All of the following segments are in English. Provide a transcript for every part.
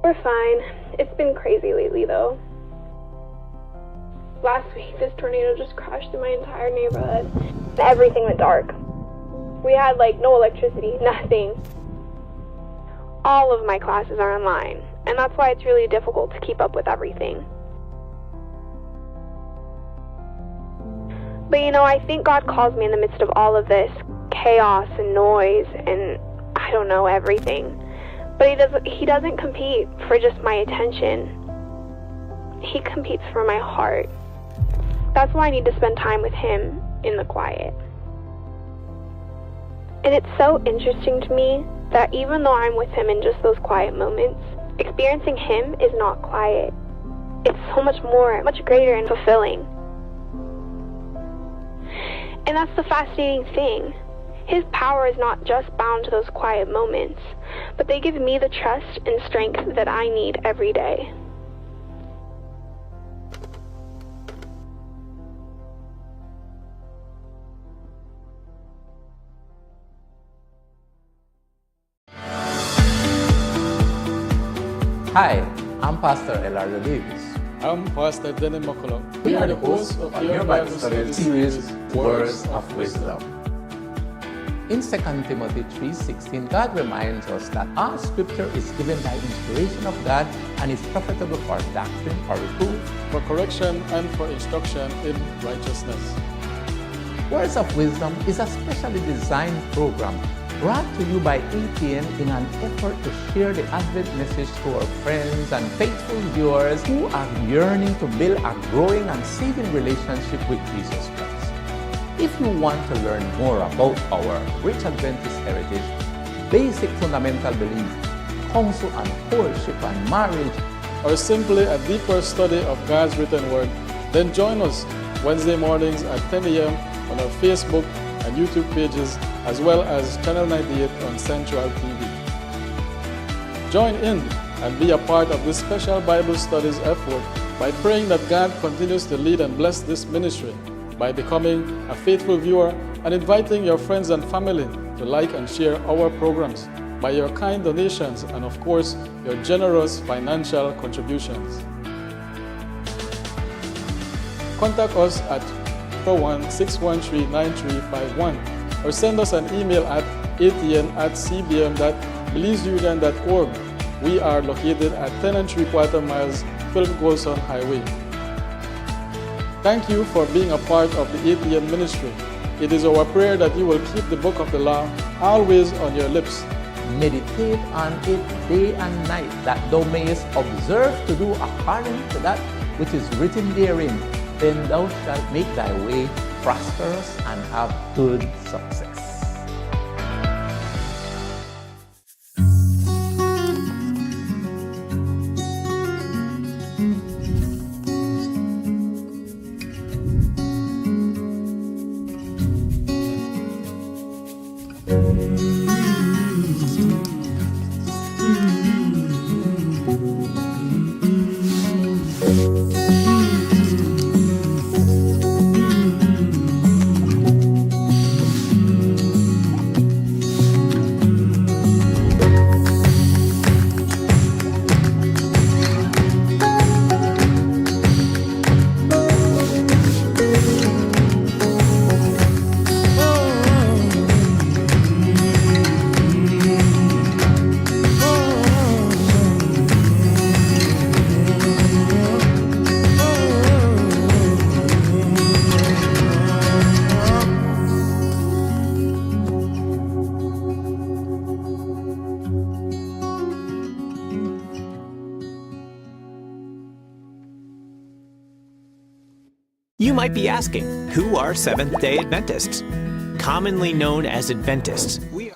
We're fine. It's been crazy lately, though. Last week, this tornado just crashed through my entire neighborhood. Everything went dark. We had, no electricity, nothing. All of my classes are online, and that's why it's really difficult to keep up with everything. But I think God calls me in the midst of all of this chaos and noise and, I don't know, everything. But he doesn't compete for just my attention. He competes for my heart. That's why I need to spend time with him in the quiet. And it's so interesting to me that even though I'm with him in just those quiet moments, experiencing him is not quiet. It's so much more, much greater and fulfilling. And that's the fascinating thing. His power is not just bound to those quiet moments, but they give me the trust and strength that I need every day. Hi, I'm Pastor Elijah Davis. I'm Pastor Denny McCullough. We are the hosts of your Bible study series, Words of Wisdom. In 2 Timothy 3:16, God reminds us that all scripture is given by inspiration of God and is profitable for doctrine, for reproof, for correction, and for instruction in righteousness. Words of Wisdom is a specially designed program brought to you by ATN in an effort to share the Advent message to our friends and faithful viewers who are yearning to build a growing and saving relationship with Jesus Christ. If you want to learn more about our rich Adventist heritage, basic fundamental beliefs, counsel on courtship and marriage, or simply a deeper study of God's written word, then join us Wednesday mornings at 10 a.m. on our Facebook and YouTube pages, as well as Channel 98 on Central TV. Join in and be a part of this special Bible studies effort by praying that God continues to lead and bless this ministry, by becoming a faithful viewer and inviting your friends and family to like and share our programs, by your kind donations and of course your generous financial contributions. Contact us at 416139351 or send us an email at atn@cbm.belizeunion.org. We are located at 10 3/4 miles Philip Golson Highway. Thank you for being a part of the ATN ministry. It is our prayer that you will keep the book of the law always on your lips. meditate on it day and night, that thou mayest observe to do according to that which is written therein. Then thou shalt make thy way prosperous and have good success. You might be asking, who are Seventh-day Adventists? Commonly known as Adventists, we are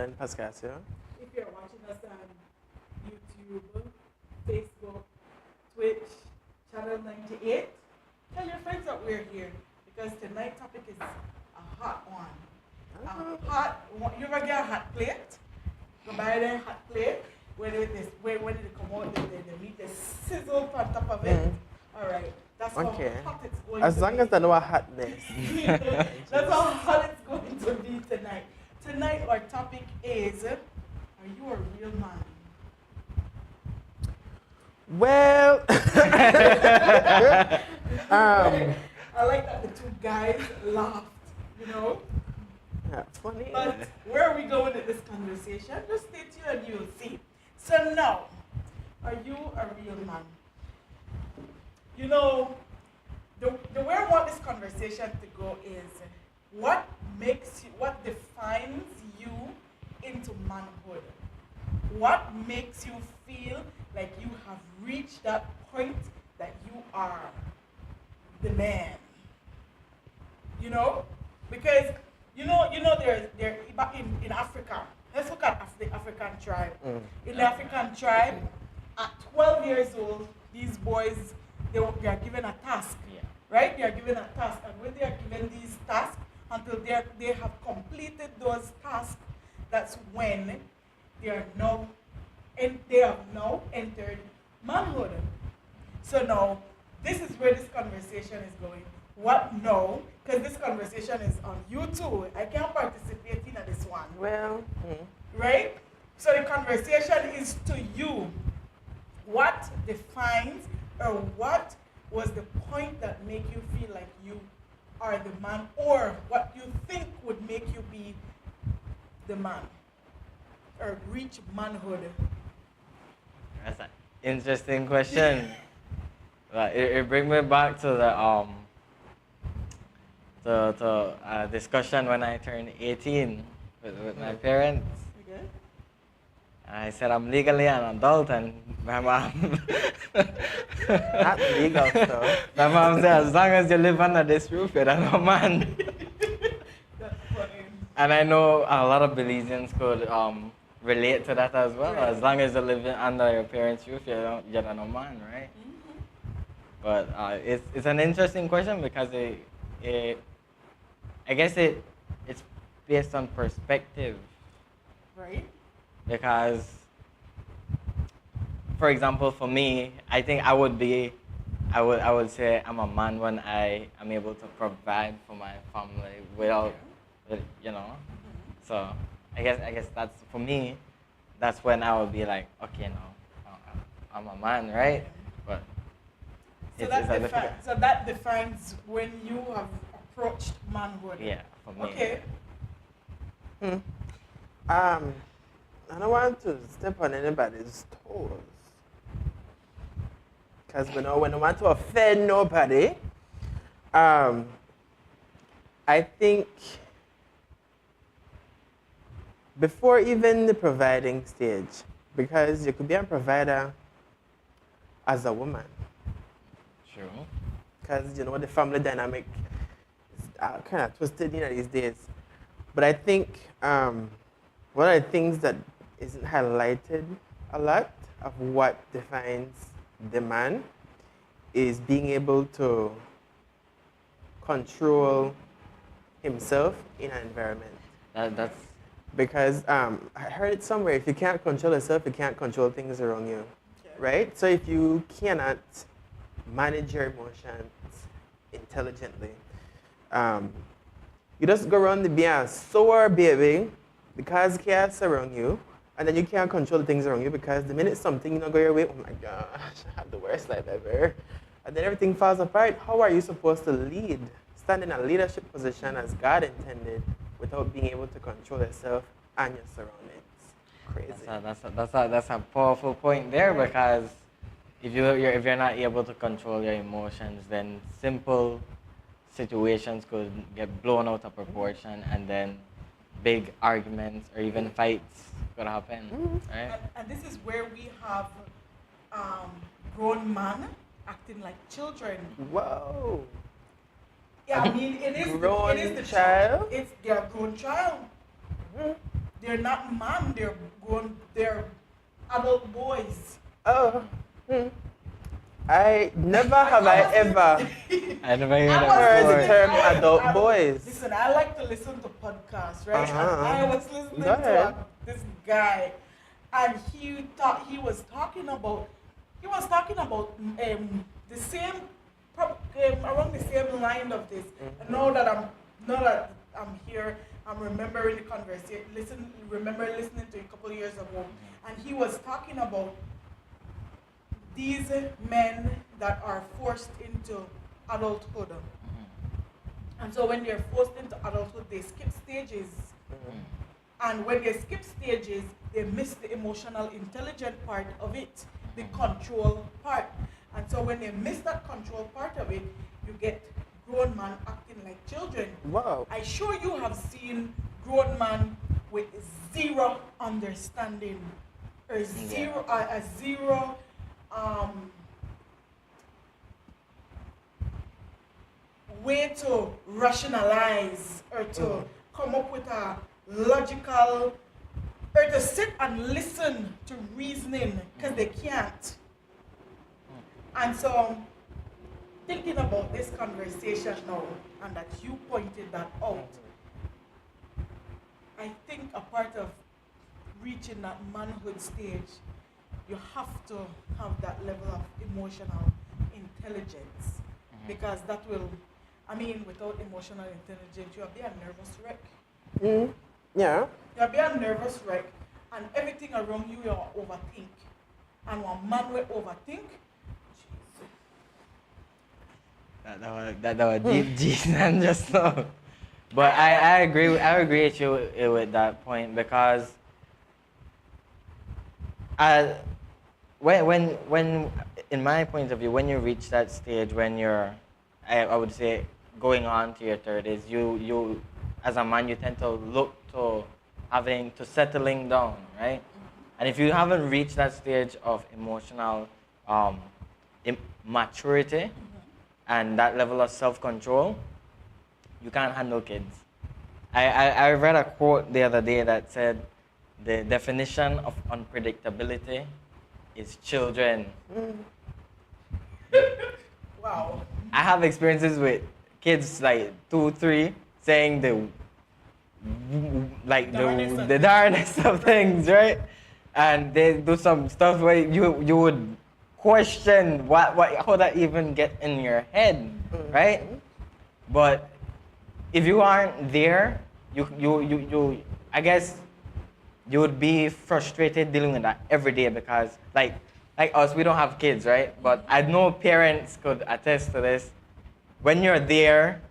Jalen Pascascio. If you're watching us on YouTube, Facebook, Twitch, Channel 98, tell your friends that we're here because tonight's topic is a hot one. A hot one. You ever get a hot plate? Go buy a hot plate. When it come out, the meat is sizzled on top of it. All right. That's how hot it's going as to long be. as I know a hotness. That's how hot it's going to be tonight. Tonight our topic is, are you a real man? Well, I like that the two guys laughed, you know? yeah, funny. But where are we going with this conversation? Just stay tuned and you'll see. So now, are you a real man? You know, the way I want this conversation to go is what defines you into manhood? What makes you feel like you have reached that point that you are the man? You know? Because you know there in Africa, let's look at the African tribe. In the African tribe, at 12 years old, these boys they are given a task, right? They are given a task, and when they are given these tasks, until they have completed those tasks, that's when they have now entered manhood. So now, this is where this conversation is going. What now? Because this conversation is on YouTube. I can't participate in this one. Well, Right? So the conversation is to you. What defines or what was the point that make you feel like you are the man, or what you think would make you be the man or reach manhood? That's an interesting question. It brings me back to the discussion when I turned 18 with my parents. Okay. I said I'm legally an adult, and my mom not legal stuff. my mom said, as long as you live under this roof, you're not a man. That's funny. And I know a lot of Belizeans could relate to that as well. Right. As long as you're living under your parents' roof, you're not a man, right? But it's an interesting question because I guess it's based on perspective. Right? Because, for example, for me, I think I would say I'm a man when I am able to provide for my family without, you know. So I guess that's, for me, that's when I would be like, okay, no, I'm a man, right? But So that defines when you have approached manhood. yeah, for me. Okay. I don't want to step on anybody's toes. Because we don't want to offend nobody. I think before even the providing stage, because you could be a provider as a woman. True. Because, you know, the family dynamic is kind of twisted these days. But I think one of the things that isn't highlighted a lot of what defines the man is being able to control himself in an environment. That's Because I heard it somewhere, if you can't control yourself, you can't control things around you, right? So if you cannot manage your emotions intelligently, you just go around being a sore baby because chaos around you, and then you can't control the things around you because the minute something go your way, oh my gosh, I had the worst life ever. And then everything falls apart. How are you supposed to lead, stand in a leadership position as God intended without being able to control yourself and your surroundings? Crazy. That's a powerful point there, because if you're not able to control your emotions, then simple situations could get blown out of proportion, and then big arguments or even fights could happen, right? And this is where we have grown men acting like children. Whoa. Yeah, I mean, it is Grown the child? It's their grown child. they're not man, they're grown, they're adult boys. Oh. I never have I ever I never heard I that heard the before. term adult boys. Listen, I like to listen to podcasts, right? And I was listening Go ahead. to this guy, and he was talking about the same around the same line of this. And now that I'm here, I'm remembering the conversation. Remember listening to it a couple of years ago, and he was talking about these men that are forced into adulthood. And so when they're forced into adulthood, they skip stages. And when they skip stages, they miss the emotional intelligent part of it, the control part. And so when they miss that control part of it, you get grown men acting like children. Wow. I'm sure you have seen grown men with zero understanding or zero way to rationalize or to come up with a logical or to sit and listen to reasoning because they can't. And so thinking about this conversation now and that you pointed that out, I think a part of reaching that manhood stage, you have to have that level of emotional intelligence because that will, without emotional intelligence, you'll be a nervous wreck. Yeah. You'll be a nervous wreck and everything around you, you'll overthink. And when man will overthink, That was deep Jesus just now. But I agree with you with that point because when in my point of view, when you reach that stage when you're I would say going on to your 30s, you as a man you tend to look to having to settling down, right? And if you haven't reached that stage of emotional maturity and that level of self-control, you can't handle kids. I read a quote the other day that said, the definition of unpredictability is children. wow. I have experiences with kids like 2, 3 saying the darnest of things, right? And they do some stuff where you would question how that even get in your head, right? But if you aren't there, you I guess you would be frustrated dealing with that every day because like us, we don't have kids, right? But I know parents could attest to this. When you're there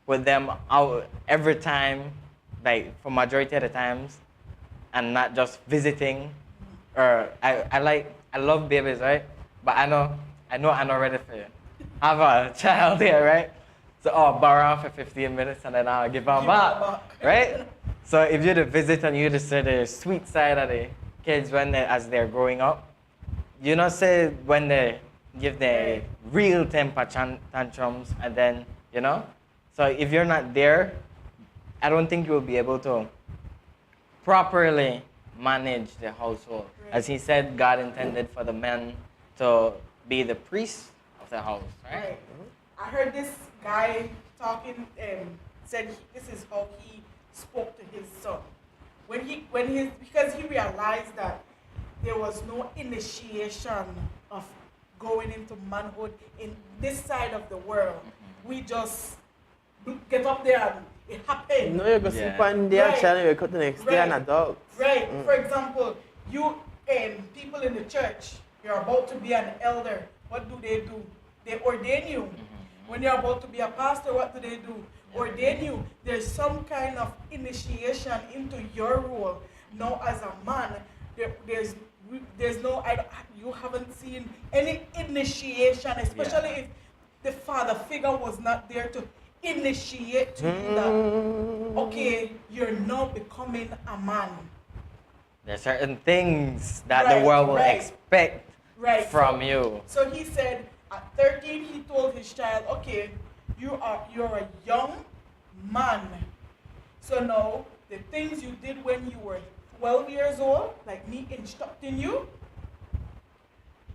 with them out every time, like for majority of the times, and not just visiting, or I love babies, right? But I know I'm not ready for it. Have a child here, right? So borrow for 15 minutes and then I'll give them back, right? So if you're the visit and you just say the sweet side of the kids as they're growing up, you know, say when they give their real temper tantrums and then, you know? So if you're not there, I don't think you'll be able to properly manage the household. As he said, God intended for the men to be the priest of the house, right? I heard this guy talking, said this is how he spoke to his son. Because he realized that there was no initiation of going into manhood in this side of the world. We just get up there and it happened. No, you go sleep one day and child, you wake up the next day an adult. Right. For example, you people in the church, you're about to be an elder. What do? They ordain you. When you're about to be a pastor, what do? Ordain you. There's some kind of initiation into your role. Now, as a man, there's no, you haven't seen any initiation, especially if the father figure was not there to initiate to you that, okay, you're now becoming a man. There's certain things that the world will expect from you. So he said, at 13, he told his child, okay, you're a young man. So now the things you did when you were 12 years old, like me instructing you,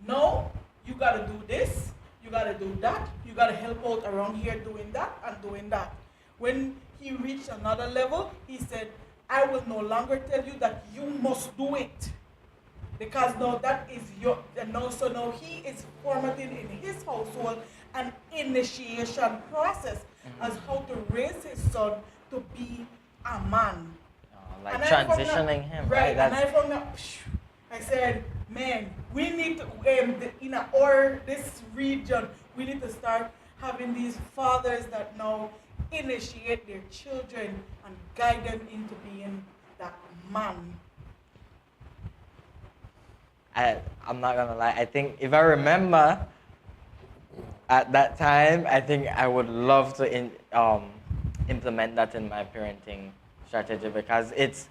no, you got to do this, you got to do that, you got to help out around here doing that and doing that. When he reached another level, he said, I will no longer tell you that you must do it. Because now that is your, and now, so now he is formatting in his household an initiation process as how to raise his son to be a man. Like And transitioning him, right? And I found that, I said, man, we need to, in this region, we need to start having these fathers that now initiate their children and guide them into being that man. I'm not gonna lie, I think if I remember at that time, I think I would love to implement that in my parenting strategy because it's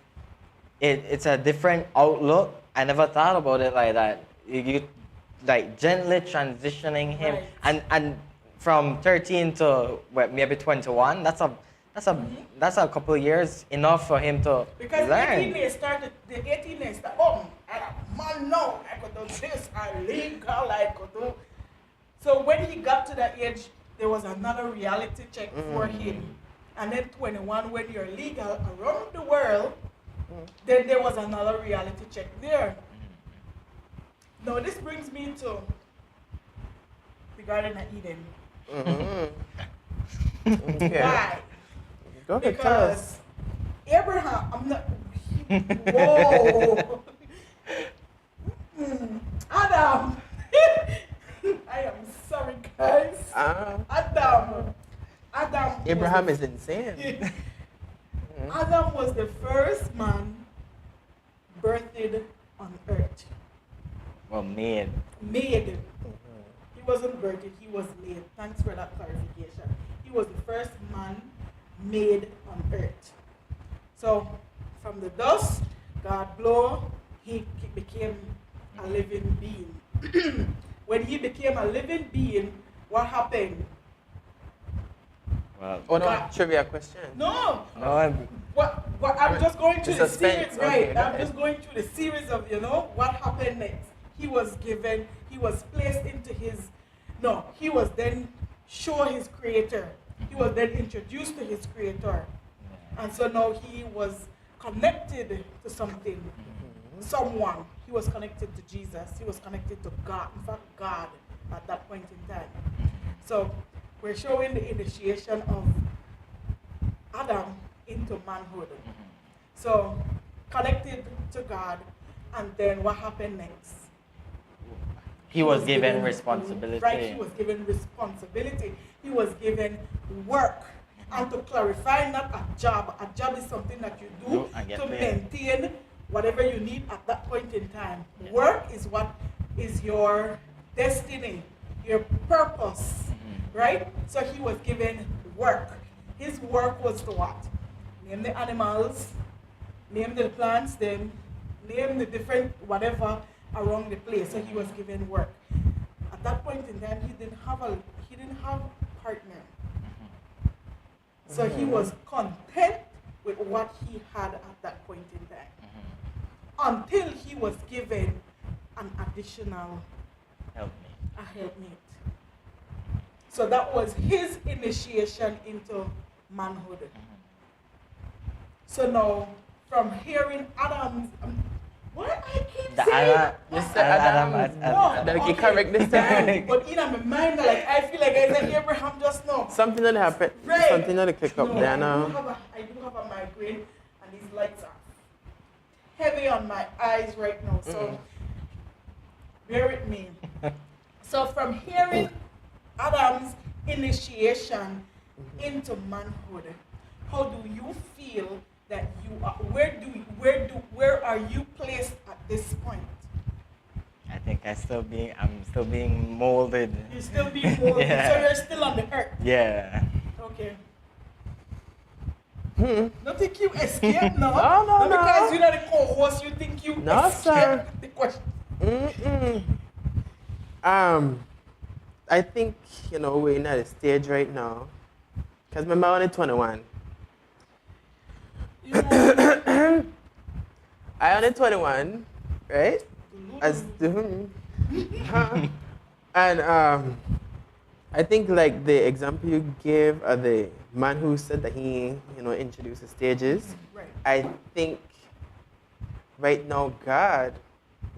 a different outlook. I never thought about it like that. You like gently transitioning him, Right. and from 13 to maybe 21. That's a couple of years enough for him to Because learn. 18 years started, the 18 years started, oh, man, no, I could do this, I legal, I could do. So when he got to that age, there was another reality check for him. And then 21, when you're legal around the world, then there was another reality check there. Now this brings me to the Garden of Eden. Okay. Why? Go ahead, tell us. Because Abraham, I'm not, whoa. Adam, I am sorry guys. Adam Abraham was is insane. Adam was the first man birthed on earth. Well, made. Made. He wasn't birthed, he was made. Thanks for that clarification. He was the first man made on earth. So, from the dust, God blew, he became a living being. When he became a living being, what happened? Well, Oh no, God. trivia question. No! no, What I'm just going through The the series, suspense, right? okay, go I'm ahead. just going through the series of, what happened next. He was placed into he was then shown his creator. He was then introduced to his creator. And so now he was connected to something, someone. He was connected to Jesus. He was connected to God. In fact, God at that point in time. So we're showing the initiation of Adam into manhood. So connected to God, and then what happened next? he was given responsibility. Right, he was given responsibility. He was given work. And to clarify, not a job. A job is something that you do and get to paid. maintain whatever you need at that point in time. Work is what is your destiny, your purpose, right? So he was given work. His work was to what? Name the animals, name the plants, then name the different whatever around the place. So he was given work. At that point in time, he didn't have a partner. So he was content with what he had at that point in time. Until he was given an additional helpmate. So that was his initiation into manhood. So now, from hearing Adam's, what I keep saying? You said Adam. Did I get correct this time? But in my mind, like I feel like I said Abraham just now. Something that happened. Right. Something that click up there I now. do have a migraine, and these lights are heavy on my eyes right now. So bear with me. So from hearing Adam's initiation into manhood, how do you feel that you are? Where are you placed at this point? I think I'm still being molded. You're still being molded, Yeah. so you're still on the earth. Yeah. Okay. Don't think you escaped, no? No. Because you're not the co-host, you think you No, escaped sir. the question. I think, we're in at a stage right now. Because remember, I'm only 21. I only 21, right? As and I think like the example you gave of the man who said that he, introduces stages. Right. I think right now God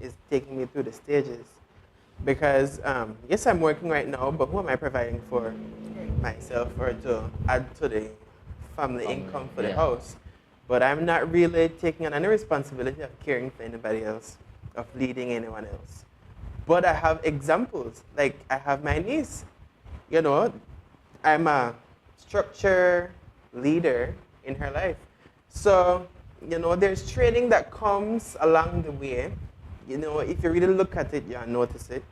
is taking me through the stages because yes, I'm working right now, but who am I providing for? Myself or to add to the family income for the house. But I'm not really taking on any responsibility of caring for anybody else, of leading anyone else. But I have examples. Like I have my niece. I'm a structure leader in her life. So, there's training that comes along the way. If you really look at it, you'll notice it,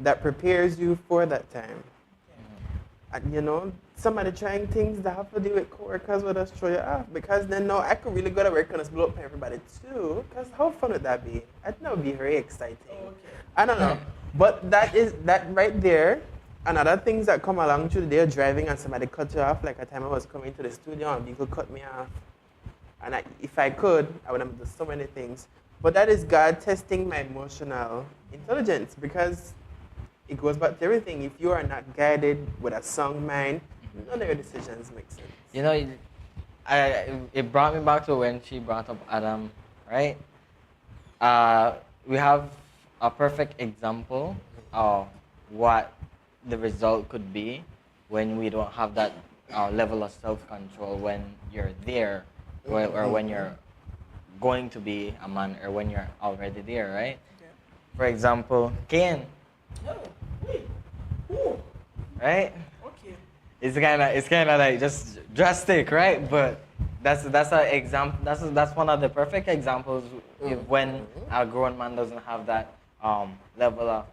that prepares you for that time. And some of the trying things that have to do with coworkers will just throw you off because then now I could really go to work and just blow up everybody too. Because how fun would that be? I think that would be very exciting. Okay. I don't know. But that right there, and other things that come along through the day of driving and somebody cut you off, like a time I was coming to the studio and people cut me off. And if I could, I would have done so many things. But that is God testing my emotional intelligence because it goes back to everything. If you are not guided with a sound mind, none of your decisions make sense. It brought me back to when she brought up Adam, right? We have a perfect example of what the result could be when we don't have that level of self-control when you're there or when you're going to be a man or when you're already there, right? Okay. For example, Cain. No. Wait. Ooh. Right? Okay. It's kind of like just drastic, right? But that's an example. That's one of the perfect examples if when a grown man doesn't have that level of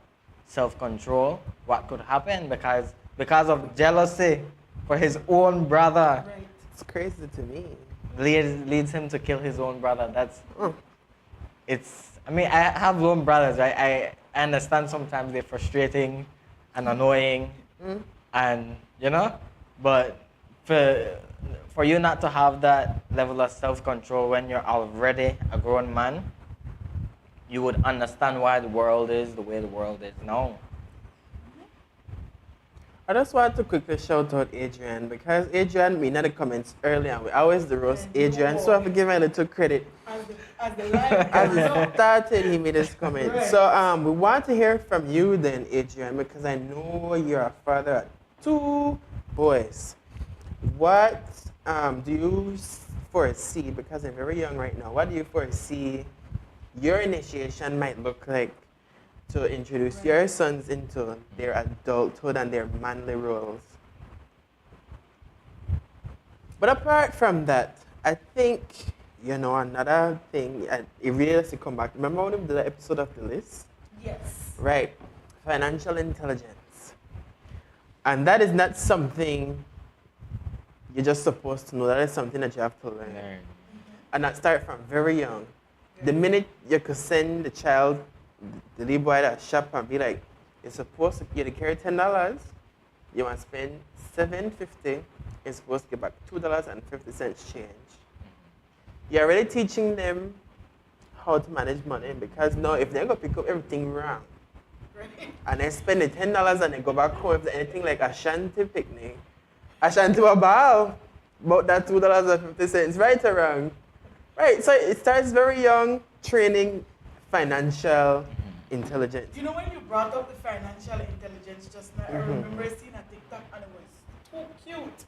self-control, what could happen because of jealousy for his own brother. Right. It's crazy to me. Leads him to kill his own brother. I have own brothers, right? I understand sometimes they're frustrating and annoying, and but for you not to have that level of self-control when you're already a grown man, you would understand why the world is the way the world is now. I just want to quickly shout out Adrian because Adrian made the comments earlier. We always the roast Adrian, so I have to give him a little credit. As the live As it started, he made this comment. Right. So we want to hear from you then, Adrian, because I know you're a father of 2 boys. What do you foresee, because I'm very young right now, what do you foresee your initiation might look like to introduce your sons into their adulthood and their manly roles? But apart from that, I think, another thing, it really has to come back. Remember when we did the episode of The List? Yes. Right. Financial intelligence. And that is not something you're just supposed to know. That is something that you have to learn. And that starts from very young. The minute you could send the child, the little boy at a shop and be like, you're supposed to carry $10, you want to spend $7.50, you're supposed to get back $2.50 change. You're already teaching them how to manage money because now if they're going to pick up everything wrong, and they spend the $10 and they go back home, if there's anything like a shanty picnic, a shanty wabao, about that $2.50, right or wrong? Right, so it starts very young, training financial intelligence. When you brought up the financial intelligence just now, I remember seeing a TikTok and it was too cute.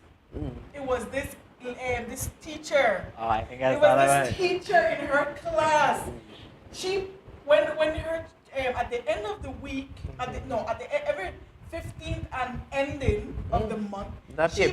It was this teacher. Oh, I think I It thought was about this teacher in her class. She, when her, at the end of the week, every 15th and ending of the month, she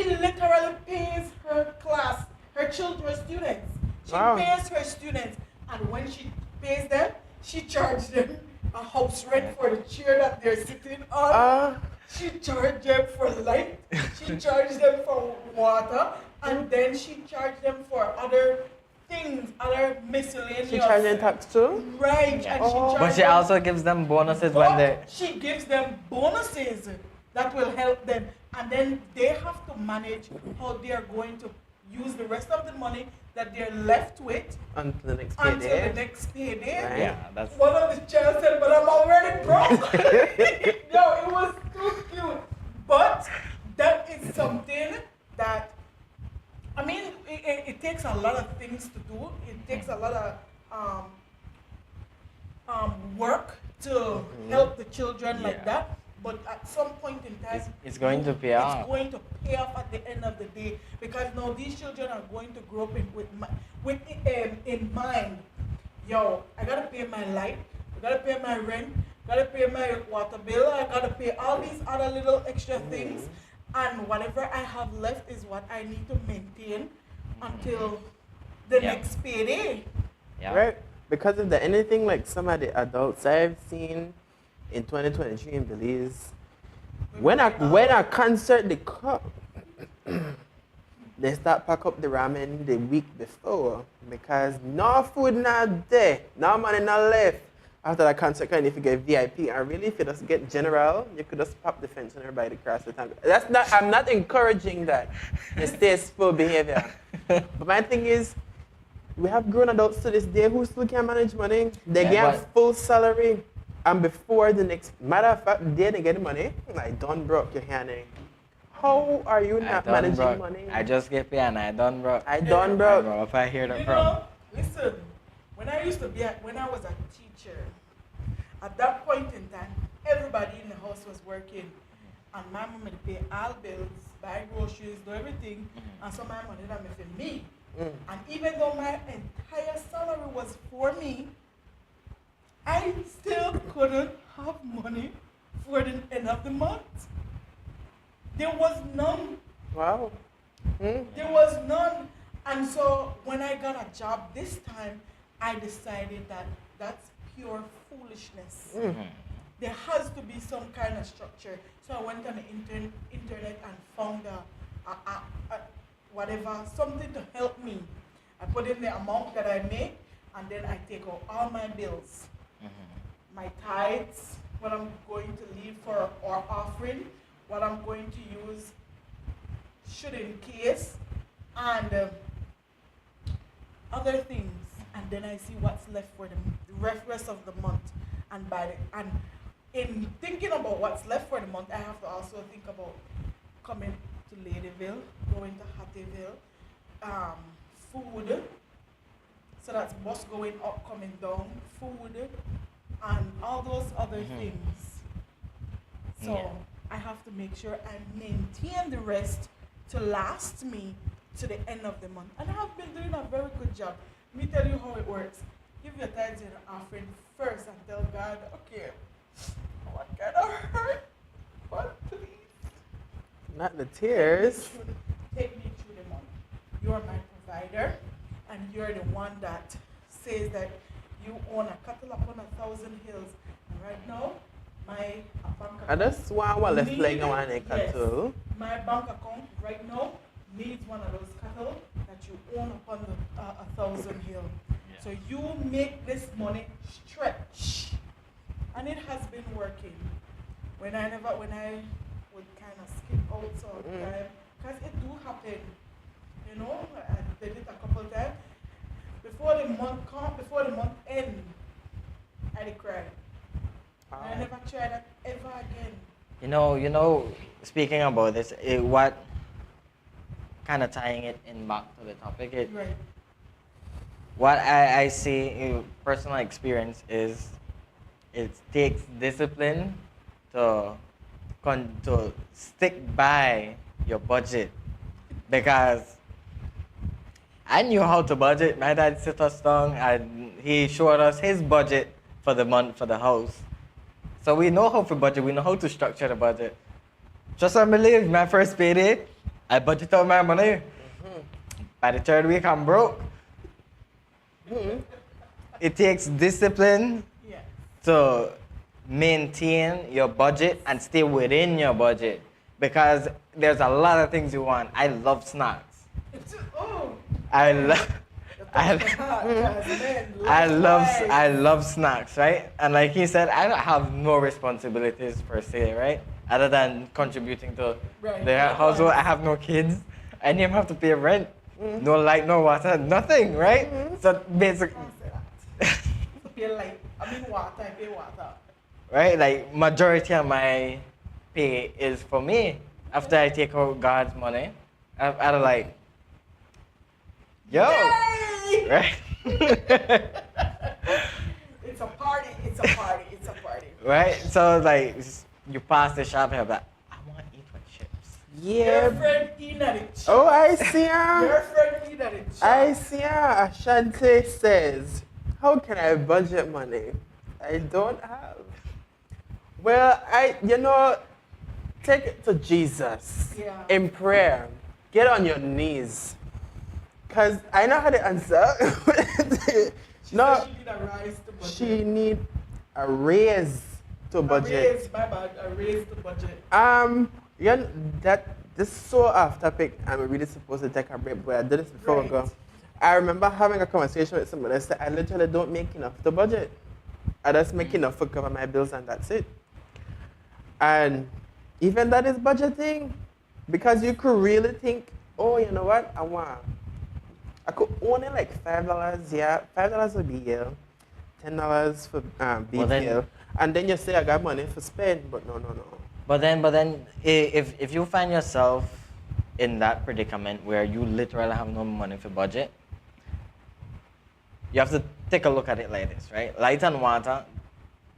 literally pays her class, her children, students. She pays her students. And when she pays them, she charges them a house rent for the chair that they're sitting on. She charges them for light. She charges them for water. And then she charges them for other things, other miscellaneous. She charges them tax too? Right. Yeah. And But she also gives them bonuses when they... She gives them bonuses that will help them. And then they have to manage how they are going to use the rest of the money that they're left with Until the next until payday. the next payday. Right. Yeah, that's One of the child said, but I'm already broke. No, it was too cute. But that is something that, I mean, it takes a lot of things to do. It takes a lot of work to help the children like Yeah. that. But at some point in time, it's going to pay off. It's going to pay off at the end of the day, because now these children are going to grow up in mind. Yo, I gotta pay my light, I gotta pay my rent, gotta pay my water bill, I gotta pay all these other little extra things, and whatever I have left is what I need to maintain until the Yeah. next payday. Yeah. Right? Because of the anything like some of the adults I've seen in 2023 in Belize, when a concert they come, they start pack up the ramen the week before because no food not there, no money not left. After that concert, kind of if you get VIP, and really if you just get general, you could just pop the fence on everybody across the time. That's not. I'm not encouraging that. It's tasteful behavior. But my thing is, we have grown adults to this day who still can't manage money. They Yeah, get full salary, and before the next, matter of fact, the day they get the money, like done broke your hand. How are you I not done managing broke. money? I just get paid and I done broke. I done I broke. don't know if I hear that You from. know, listen, when I was a teacher, at that point in time, everybody in the house was working. And my mom would pay all bills, buy groceries, do everything, and so my money that for me. And even though my entire salary was for me, I still couldn't have money for the end of the month. There was none. Wow. There was none. And so when I got a job this time, I decided that that's pure foolishness. There has to be some kind of structure. So I went on the internet and found something to help me. I put in the amount that I make, and then I take out all my bills. My tithes, what I'm going to leave for our offering, what I'm going to use should in case, and other things. And then I see what's left for the rest of the month. And in thinking about what's left for the month, I have to also think about coming to Ladyville, going to Hattieville, food. So that's bus going up, coming down, food, and all those other things. So Yeah. I have to make sure I maintain the rest to last me to the end of the month. And I have been doing a very good job. Let me tell you how it works. Give your tithes and offering first and tell God, okay, what kind of hurt? But please. Not the tears. Take me through the month. You're my provider, and you're the one that says that you own a cattle upon 1,000 hills. And right now, my bank account. I just want left leg and one neck Yes. too. My bank account right now needs one of those cattle that you own upon the 1,000 hill. So you make this money stretch, and it has been working. When I would kind of skip out some time, because it do happen. You know, I did it a couple times. Before the month end, I did cry. I never tried that ever again. You know, speaking about this, what kind of tying it in back to the topic, Right. what I see in personal experience is it takes discipline to stick by your budget, because I knew how to budget. My dad sit us down and he showed us his budget for the month for the house. So we know how to budget, we know how to structure the budget. Just unbelieve, my first payday, I budget out my money. By the third week, I'm broke. It takes discipline Yeah. to maintain your budget and stay within your budget, because there's a lot of things you want. I love snacks. Oh. I love I love snacks, right? And like he said, I don't have no responsibilities per se, right? Other than contributing to Right. the household. I have no kids. I didn't even have to pay rent. no light, no water, nothing, right? So basically, Pay light. I mean water, I pay water. right? Like majority of my pay is for me. After I take out God's money, I'm like, yo, Yay! right? It's a party, it's a party, it's a party. Right? So like, you pass the shop and you're like, I want to eat with chips. Yeah. Your friend eating at it. Oh, I see her. Your friend eating at it. I see her. Ashante says, how can I budget money? I don't have. Well, take it to Jesus Yeah. in prayer. Get on your knees. Because I know how to answer. She No, said she need a rise to budget. she need a raise to budget. A raise, my bad, a raise to budget. This is so off topic. I'm really supposed to take a break, but I did this before we go. Right. I remember having a conversation with someone that said, I literally don't make enough to budget. I just make enough to cover my bills and that's it. And even that is budgeting, because you could really think, oh, you know what, I could only like $5, yeah, $5 a BL, $10 for BTL, and then you say I got money for spend, but no. But then, if you find yourself in that predicament where you literally have no money for budget, you have to take a look at it like this, right? Light and water,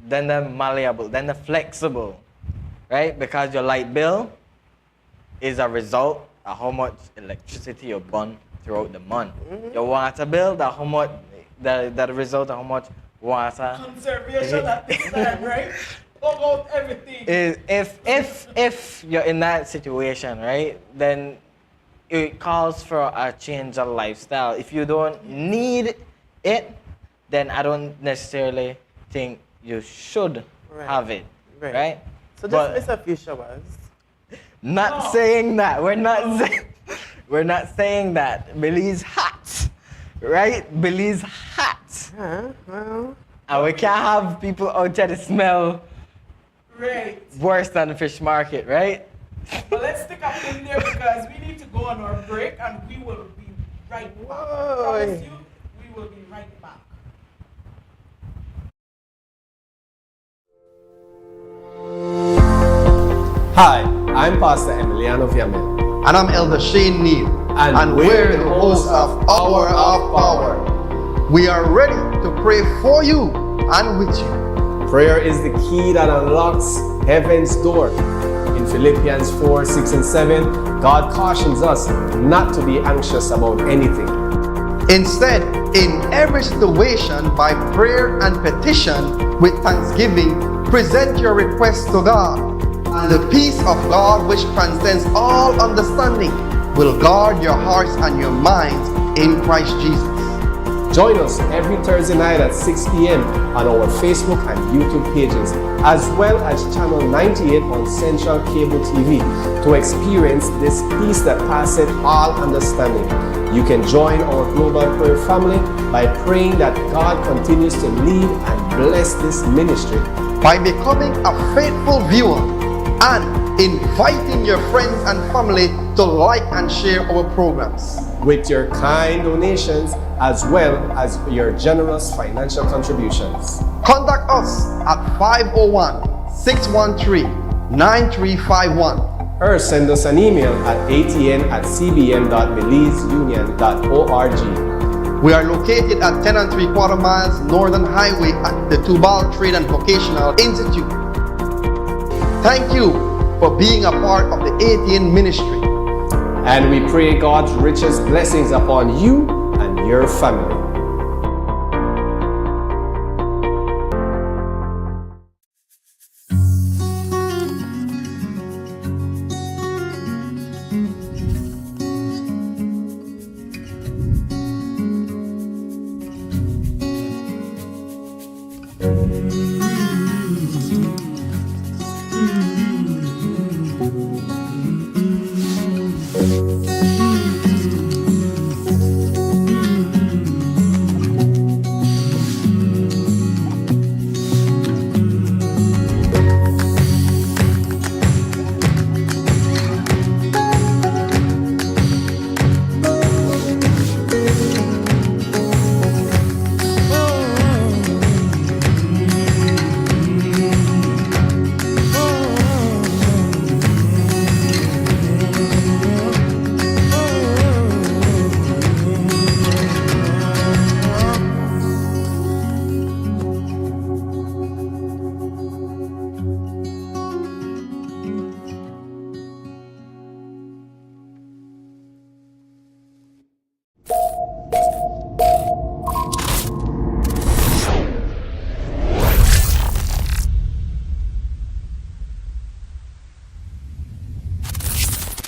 then the malleable, then the flexible, right? Because your light bill is a result of how much electricity you burn throughout the month. Your water bill, the result of how much water. Conservation at this time, right? Plug out everything. If you're in that situation, right, then it calls for a change of lifestyle. If you don't need it, then I don't necessarily think you should have it, right? So just miss a few showers. Not saying that. We're not saying that. Belize hot, right? Belize hot. Well. And we can't have people out there to smell Right. worse than the fish market, right? But let's stick up in there because we need to go on our break and we will be right back. I promise you, we will be right back. Hi, I'm Pastor Emiliano Viamel. And I'm Elder Shane Neal. And we're the hosts of Hour of Power. We are ready to pray for you and with you. Prayer is the key that unlocks heaven's door. In Philippians 4, 6, and 7, God cautions us not to be anxious about anything. Instead, in every situation, by prayer and petition, with thanksgiving, present your requests to God. And the peace of God, which transcends all understanding, will guard your hearts and your minds in Christ Jesus. Join us every Thursday night at 6 p.m. on our Facebook and YouTube pages, as well as Channel 98 on Central Cable TV, to experience this peace that passeth all understanding. You can join our global prayer family by praying that God continues to lead and bless this ministry. By becoming a faithful viewer and inviting your friends and family to like and share our programs. With your kind donations as well as your generous financial contributions. Contact us at 501-613-9351. Or send us an email at atn@cbn.belizeunion.org. We are located at 10 3/4 miles Northern Highway at the Tubal Trade and Vocational Institute. Thank you for being a part of the ATN ministry. And we pray God's richest blessings upon you and your family.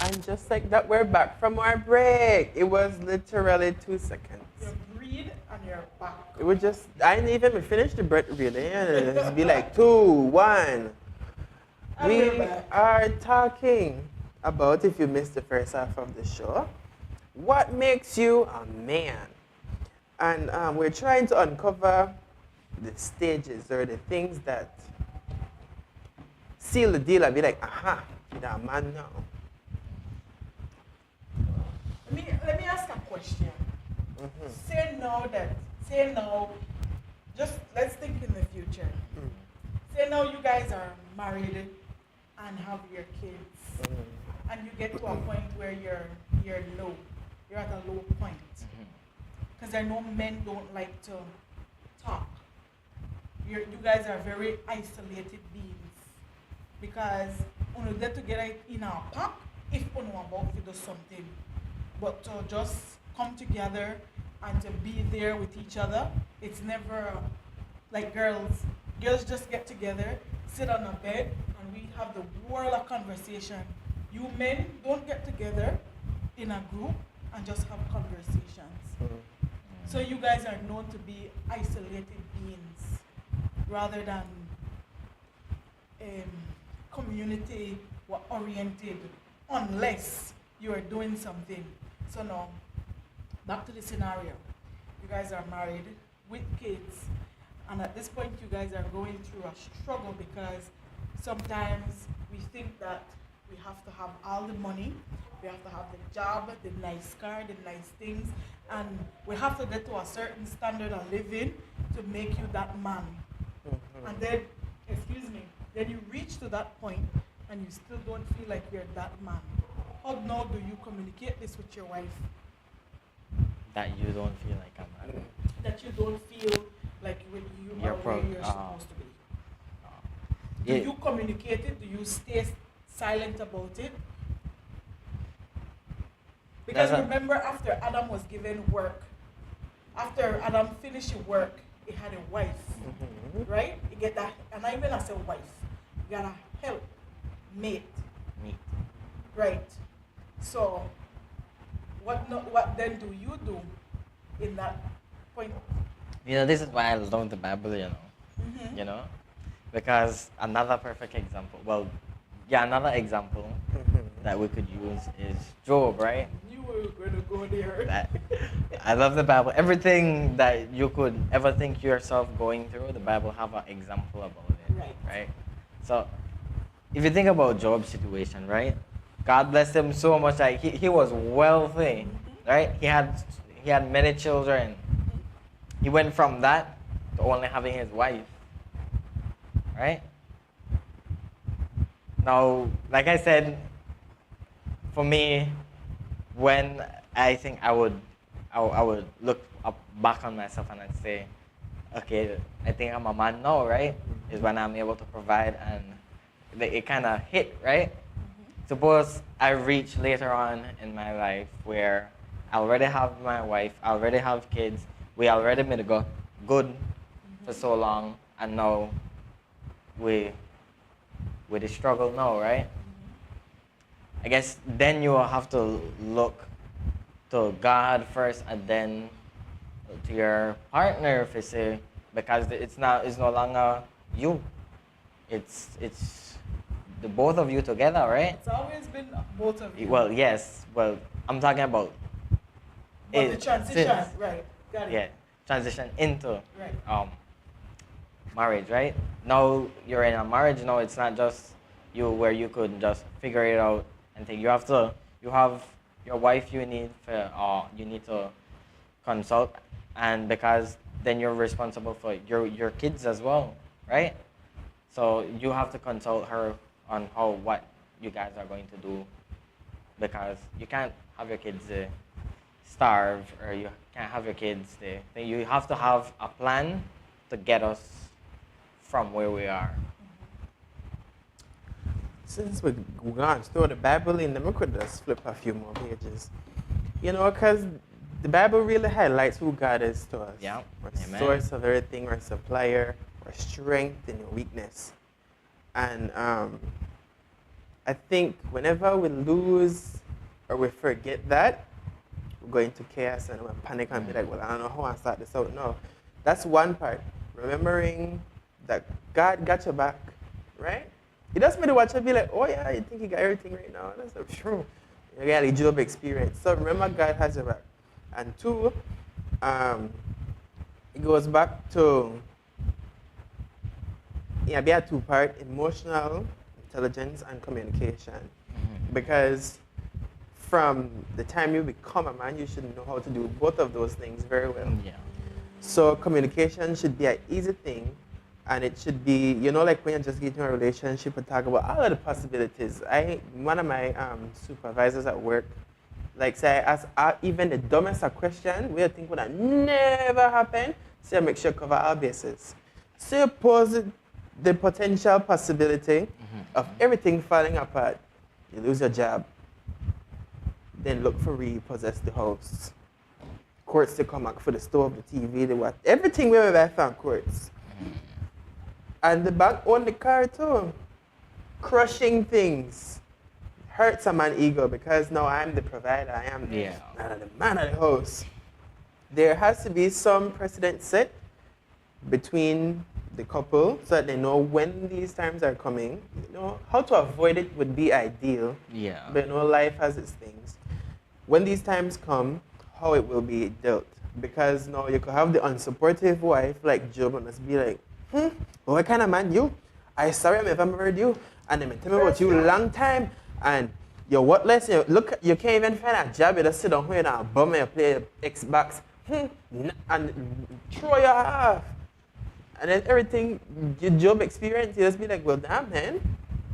And just like that, we're back from our break. It was literally 2 seconds. You breathe and you're back. It was just, I didn't even finish the breath really. And it'd be like 2, 1. And We we're back. are talking about, if you missed the first half of the show, what makes you a man? And we're trying to uncover the stages or the things that seal the deal and be like, aha, you're a man now. Let me ask a question. Say now, just let's think in the future. Say now you guys are married and have your kids, and you get to a point where you're low. You're at a low point. Because I know men don't like to talk. You guys are very isolated beings. Because when you get together in a pack, if you about to do something, but to just come together and to be there with each other, it's never like girls. Girls just get together, sit on a bed, and we have the world of conversation. You men don't get together in a group and just have conversations. So you guys are known to be isolated beings rather than community oriented, unless you are doing something. So now, back to the scenario. You guys are married with kids, and at this point you guys are going through a struggle because sometimes we think that we have to have all the money, we have to have the job, the nice car, the nice things, and we have to get to a certain standard of living to make you that man. And then, then you reach to that point and you still don't feel like you're that man. How now do you communicate this with your wife? That you don't feel like a man. That you don't feel like when you are where you're supposed to be. Do you communicate it? Do you stay silent about it? Because remember, after Adam was given work, after Adam finished his work, he had a wife, right? You get that, and not even as a wife, you got a help mate, right? So, what then do you do in that point? This is why I love the Bible, you know, because another perfect example, another example that we could use is Job, right? You were going to go there. I love the Bible. Everything that you could ever think yourself going through, the Bible have an example about it, right? So, if you think about Job's situation, right? God blessed him so much that he was wealthy, right? He had many children. He went from that to only having his wife, right? Now, like I said, for me, when I think I would look back on myself and I'd say, okay, I think I'm a man now, right? Is when I'm able to provide, and it kind of hit, right? Suppose I reach later on in my life where I already have my wife, I already have kids, we already made it good for so long, and now we the struggle now, right? I guess then you will have to look to God first and then to your partner, if you say, because it's no longer you. It's the both of you together, right? It's always been both of you. Well, yes. Well, I'm talking about the transition, right? Got it. Yeah, transition into marriage, right? Now you're in a marriage. Now it's not just you where you could just figure it out and think. You have your wife you need to consult, and because then you're responsible for your kids as well, right? So you have to consult her on what you guys are going to do, because you can't have your kids starve, or you can't have your kids you have to have a plan to get us from where we are. Since we're going to throw the Bible in, then we could just flip a few more pages. Because the Bible really highlights who God is to us. Yeah. We're source of everything, we're supplier, we're strength in your weakness. And I think whenever we lose or we forget that, we go into chaos and we panic and be like, well, I don't know how I start this out. No, that's one part. Remembering that God got your back, right? He doesn't really watch and be like, oh yeah, you think you got everything right now? That's not true. You got a job experience. So remember God has your back. And two, it goes back to, be a two-part, emotional intelligence and communication. Because from the time you become a man, you should know how to do both of those things very well. Yeah. So communication should be an easy thing, and it should be, like when you're just getting a relationship and talk about all of the possibilities. One of my supervisors at work, like say, I ask even the dumbest a question, we think would have never happen, so I make sure cover all bases. So you pose the potential possibility of everything falling apart. You lose your job. Then look for repossess the house. Courts to come back for the stove, the TV, the what. Everything we ever found courts. And the bank own the car too. Crushing things. Hurts a man's ego because now I'm the provider. I am the man of the house. There has to be some precedent set between the couple so that they know when these times are coming. How to avoid it would be ideal. Yeah. But life has its things. When these times come, how it will be dealt. Because you could have the unsupportive wife like Job and just be like, what kind of man you? I sorry I ever married you. And they tell me about you a long time. And you're worthless. You can't even find a job. You just sit down here and a bum and you play Xbox. And throw your off. And then everything, your job experience, you just be like, well, damn, man.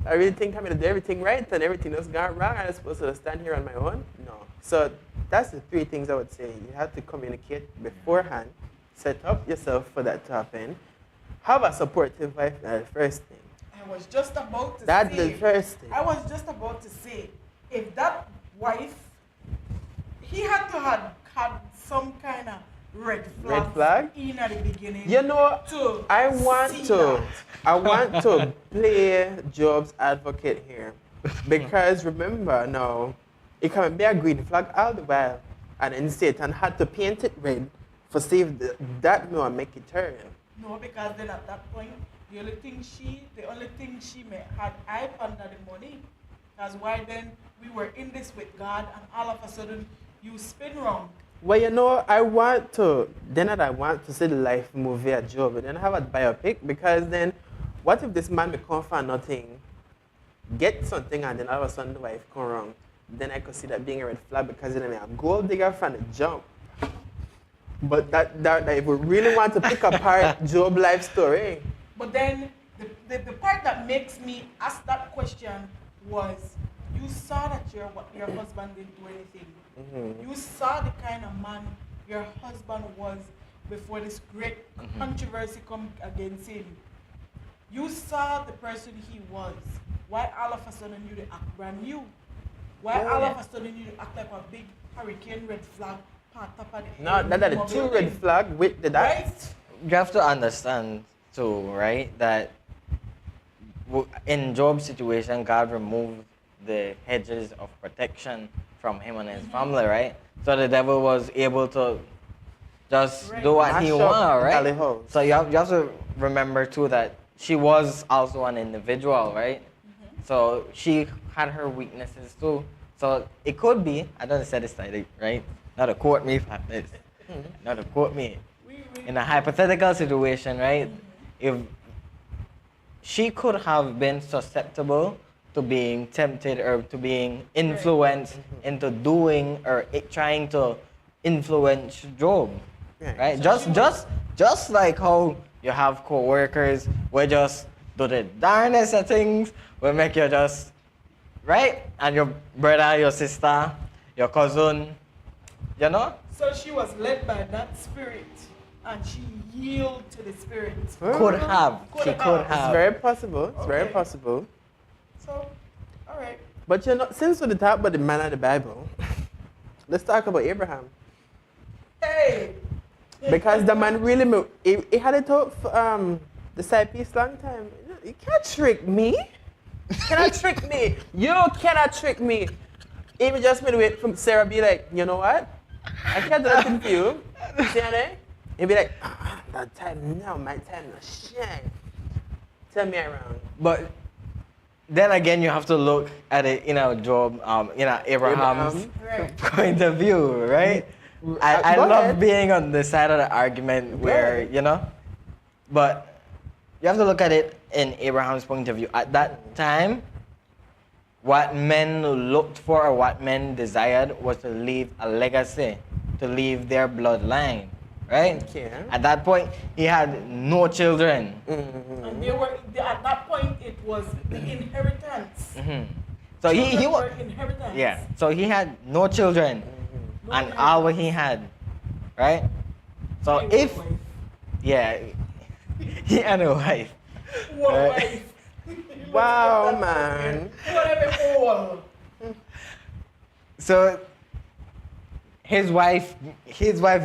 I really think I'm going to do everything right and everything that's gone wrong. I'm supposed to stand here on my own? No. So that's the three things I would say. You have to communicate beforehand, set up yourself for that to happen. Have a supportive wife, that's the first thing. I was just about to say. That's the first thing. I was just about to say, if that wife, he had to have had some kind of red flag in at the beginning. I want to play Job's advocate here. Because remember now, it can be a green flag all the while. And then Satan had to paint it red for save that no and make it turn. No, because then at that point, the only thing she had eye under the money. That's why then we were in this with God and all of a sudden you spin wrong. Well, I want to see the life movie at Job and then have a biopic because then what if this man become for nothing, get something and then all of a sudden the wife come wrong? Then I could see that being a red flag because then I'm a gold digger from the jump. But that if we really want to pick apart Job's life story. But then the part that makes me ask that question was you saw that your husband didn't do anything. You saw the kind of man your husband was before this great controversy come against him. You saw the person he was. Why all of a sudden you act brand new? Why all of a sudden you act like a big hurricane red flag part up at the No, that the two red flag with the that. Right? You have to understand too, right, that in Job's situation, God removed the hedges of protection from him and his family, right? So the devil was able to just do what he wanted, right? So you have to remember too that she was also an individual, right? So she had her weaknesses too. So it could be, I don't say this like, right? Not to quote me for this. Not to quote me. In a hypothetical situation, right? If she could have been susceptible to being tempted or to being influenced into doing or trying to influence Job, right? Just like how you have co-workers who just do the darnest of things, will make you just, right? And your brother, your sister, your cousin, So she was led by that spirit and she yielded to the spirit. Could have. It's very possible. It's very possible. So, all right. But since we talk about the man of the Bible, let's talk about Abraham. Hey! Because the man really, he had it out for the side piece long time. You can't trick me. cannot trick me. You cannot trick me. Even just made wait for Sarah be like, you know what? I can't do nothing for you. See how they? And be like, that time now, my time no shine. Tell me around. But then again, you have to look at it in a Job, Abraham's point of view, right? I love being on the side of the argument where, but you have to look at it in Abraham's point of view. At that time, what men looked for or what men desired was to leave a legacy, to leave their bloodline, right? Yeah. At that point, he had no children. And at that point, it was the inheritance. So he was was inheritance. Yeah. So he had no children, No and all what he had, right? So He had if a wife. he had a wife. What Right. wife? Wow, man. Whatever all. So his wife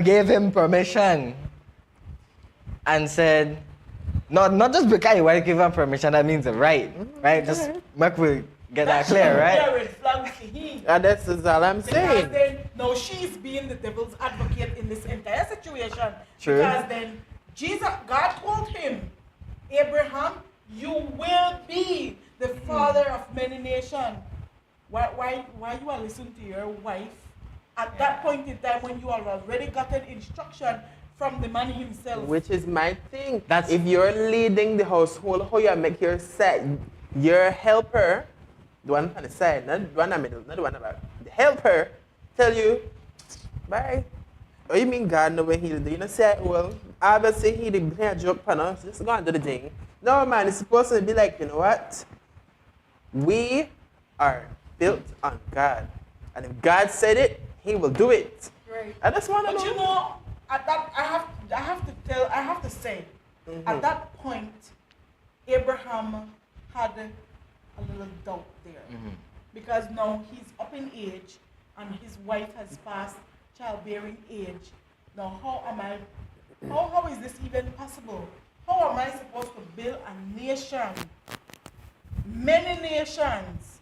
gave him permission and said, not just because your wife gave him permission, that means a right, right? Just make we get that clear, right? Red flag to him. And that's all I'm Because saying. then, no, she's being the devil's advocate in this entire situation. True. Because then, God told him, Abraham, you will be the father of many nations. Why you are listening to your wife at that point in time when you are already gotten instruction from the man himself? Which is my thing. That's- if you're leading the household, how you make your side, your helper, the one on the side, not the one in the middle, not the one about the helper, tell you, bye. Oh, you mean God know when he'll do? You know, say, well, obviously he didn't play a joke on us, just go and do the thing. No, man, it's supposed to be like, you know what? We are built on God. And if God said it, he will do it. Right. I just want to But know. you know, at that I have to say, at that point, Abraham had a little doubt there. Because now he's up in age and his wife has passed childbearing age. Now how is this even possible? How am I supposed to build a nation, many nations,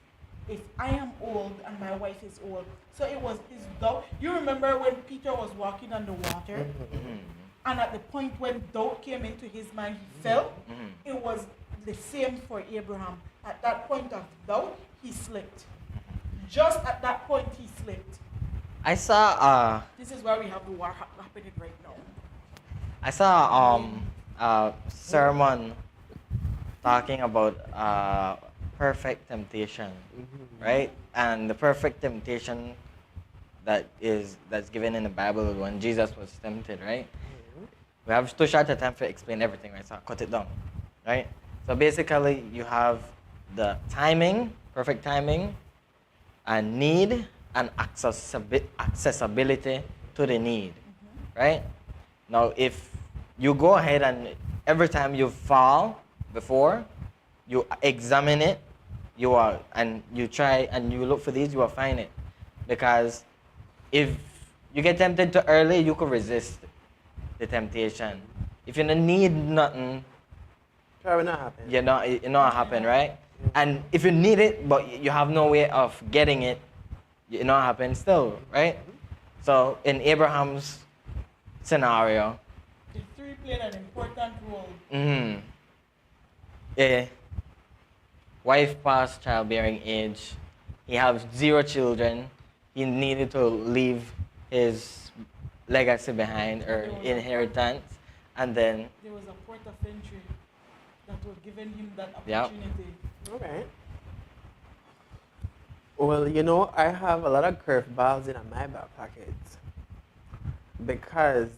if I am old and my wife is old? So it was his doubt. You remember when Peter was walking on the water? And at the point when doubt came into his mind, he fell. It was the same for Abraham. At that point of doubt, he slipped. Just at that point, he slipped. I saw This is why we have the war happening right now. I saw a sermon talking about perfect temptation, right? And the perfect temptation that's given in the Bible when Jesus was tempted, right? We have too short a time to explain everything, right? So I'll cut it down, right? So basically, you have the timing, perfect timing, and need and accessibility to the need, right? Now, if you go ahead and every time you fall before, you examine it, and you try and you look for these, you will find it. Because if you get tempted too early, you could resist the temptation. If you don't need nothing, Probably not happen. it not happen, right? And if you need it, but you have no way of getting it, it not happen still, right? So in Abraham's scenario, The three played an important role. Wife past childbearing age, he has 0 children, he needed to leave his legacy behind or inheritance, and then There was a port of entry that was giving him that Yep. opportunity. Okay. Well, you know, I have a lot of curveballs in my back pocket because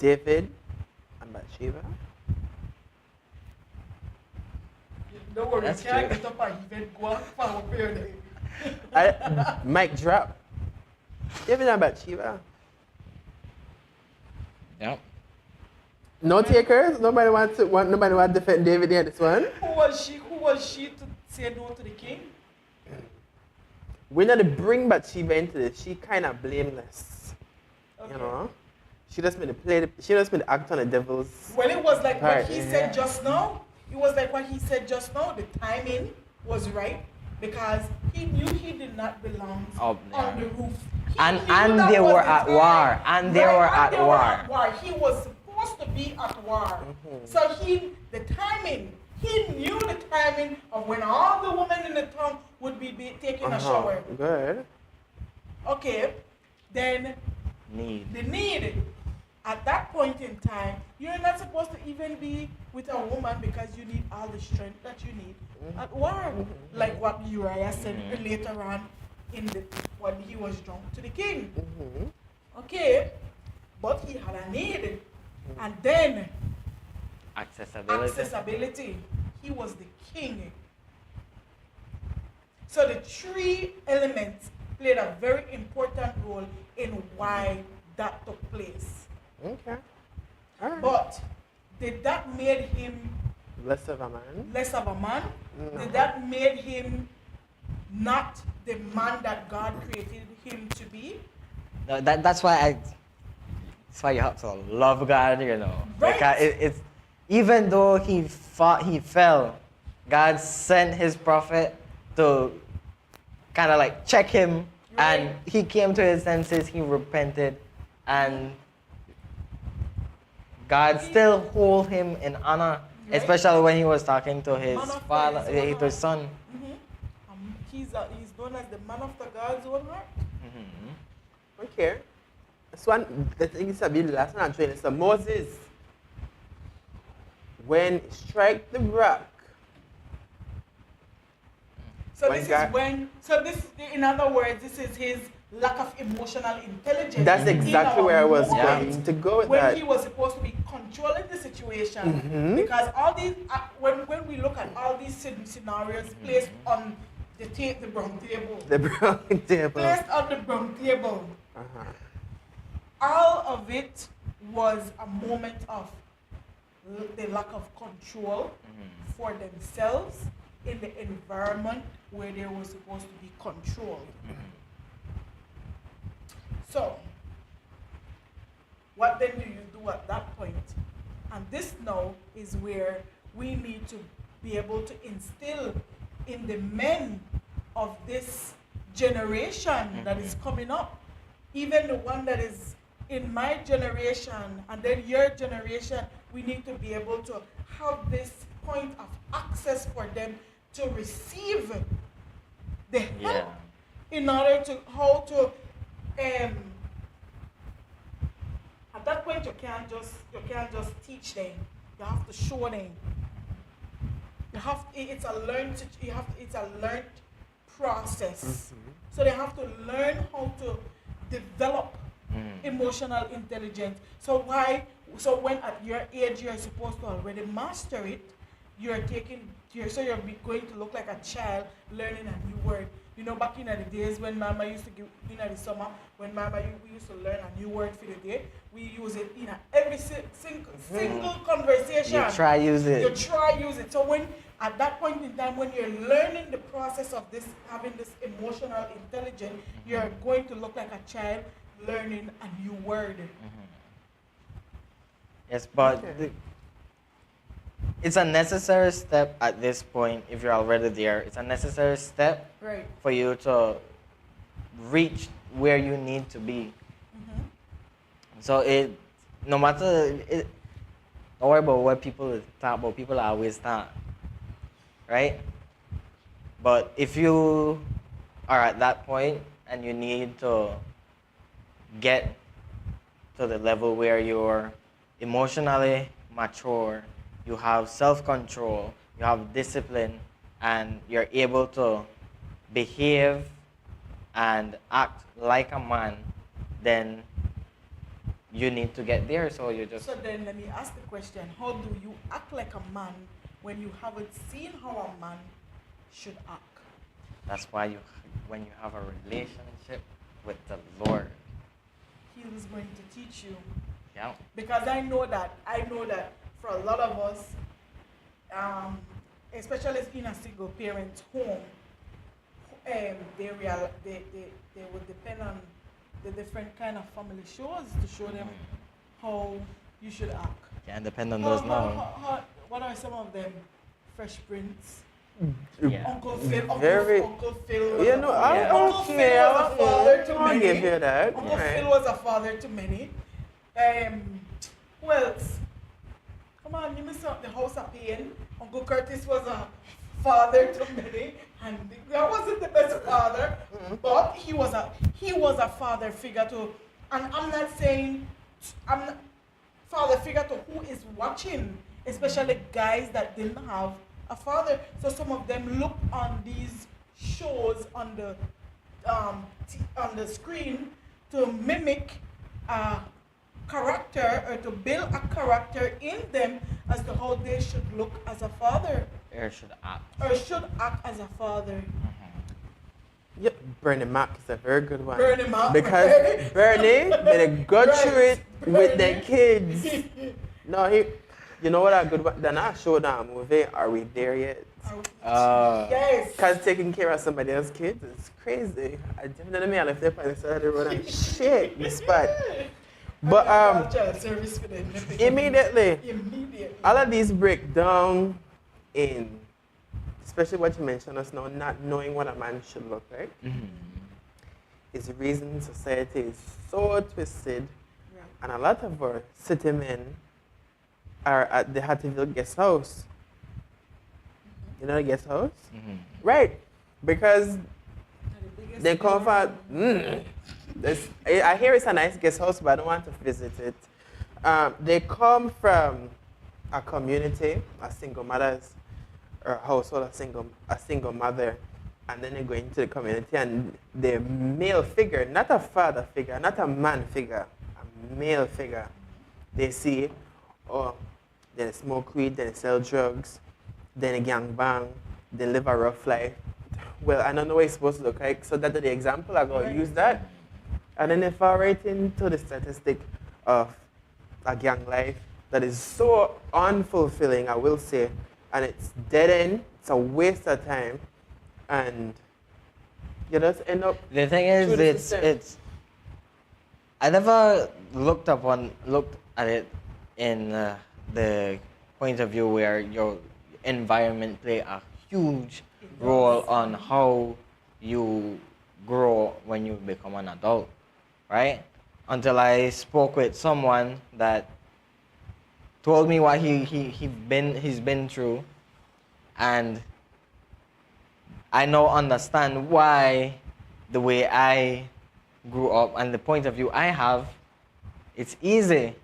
David and Bathsheba. Don't worry, That's you can't true. get up and even go out for a period. Mic drop. David and Bathsheba. yeah. No takers. Nobody wants to defend David in this one. Who was she to say no to the king? We need to bring Bathsheba into this. She kind of blameless. Okay. You know. She just been the act on the devil's. Well, it was like Right, what he said just now. It was like what he said just now, the timing, was right because he knew he did not belong Oh, yeah. on the roof. He And knew that they was were the at time. war. And they Right, were and at they were war. at war. He was supposed to be at war. So the timing, he knew the timing of when all the women in the town would be taking a shower. Good. Okay, then Need. the need. At that point in time, you're not supposed to even be with a woman because you need all the strength that you need at war. Like what Uriah said later on when he was drunk to the king. Okay, but he had a need. And then accessibility. He was the king. So the three elements played a very important role in why that took place. Okay. All right. But did that made him Less of a man? less of a man? No. Did that made him not the man that God created him to be? No, that's why you have to love God, you know. Right. Because it's even though he fell, God sent his prophet to kind of like check him, and he came to his senses, he repented, and God still hold him in honor, especially when he was talking to his father, to his son. He's known as the man after God's own heart. Okay. So the thing is, the last one I'm showing is Moses, when he strike the rock. So in other words, this is his lack of emotional intelligence. That's exactly where I was moment going to go with when that. he was supposed to be controlling the situation. Because all these, when we look at all these scenarios placed on the brown table. The brown table. Placed on the brown table. All of it was a moment of the lack of control for themselves in the environment where they were supposed to be controlled. So, what then do you do at that point? And this now is where we need to be able to instill in the men of this generation that is coming up, even the one that is in my generation and then your generation, we need to be able to have this point of access for them to receive the help in order to how to at that point you can't just teach them. You have to show them. It's a learned process. So they have to learn how to develop emotional intelligence. So when at your age you're supposed to already master it, you're going to look like a child learning a new word. You know, back in the days when Mama used to give, in the summer, when we used to learn a new word for the day, we use it in every single conversation. You try use it. So when, at that point in time, when you're learning the process of this, having this emotional intelligence, you're going to look like a child learning a new word. Yes, but it's a necessary step at this point. If you're already there, it's a necessary step for you to reach where you need to be. So no matter, don't worry about what people talk about. People always talk, right? But if you are at that point and you need to get to the level where you're emotionally mature, you have self-control, you have discipline, and you're able to behave and act like a man, then you need to get there. So then let me ask the question, how do you act like a man when you haven't seen how a man should act? That's why when you have a relationship with the Lord, He was going to teach you. Yeah. Because I know that for a lot of us, especially in a single parent home, they would depend on the different kind of family shows to show them how you should act. Can't depend on those now. What are some of them? Fresh Prince, Yeah. Uncle Phil, Very- Uncle Phil was You a know, father. Yeah. Uncle Phil was a father to I'll many. give you that. Uncle Right. Phil was a father to many. Who else? Come on, you miss out the house of pain. Uncle Curtis was a father to many, and that wasn't the best father, but he was a father figure to. And I'm not saying I'm not, father figure to who is watching, especially guys that didn't have a father. So some of them look on these shows on the screen to mimic a character or to build a character in them as to how they should look as a father Or should act. or should act as a father. Yep, Bernie Mac is a very good one. Bernie Mac. Because Bernie made go Right. through it with the Bernie. kids. No, you know what a good one? Then I showed that movie. Are we there yet? Yes. Because taking care of somebody else's kids is crazy. I definitely left there by the side of the road and shit, the spot. But Child service for them. immediately, Immediately. all of these break down in, especially what you mentioned us now, not knowing what a man should look like, is the reason society is so twisted. Yeah. And a lot of our city men are at the Hattieville guest house. You know the guest house? Right. Because they come from, I hear it's a nice guest house, but I don't want to visit it. They come from a community, a single mother's, or a household, a single mother, and then they go into the community and the male figure, not a father figure, not a man figure, a male figure. They see, oh, then they smoke weed, then they sell drugs, then they gang bang, they live a rough life. Well, I don't know what it's supposed to look like, so that's the example. I'm going to use that. And then they fall right into the statistic of a gang life that is so unfulfilling, I will say, and it's dead end, it's a waste of time, and you just end up. The thing is, through the system. it's. I never looked at it in the point of view where your environment play a huge role on how you grow when you become an adult, right? Until I spoke with someone that told me what he's been through, and I now understand why the way I grew up and the point of view I have, it's easy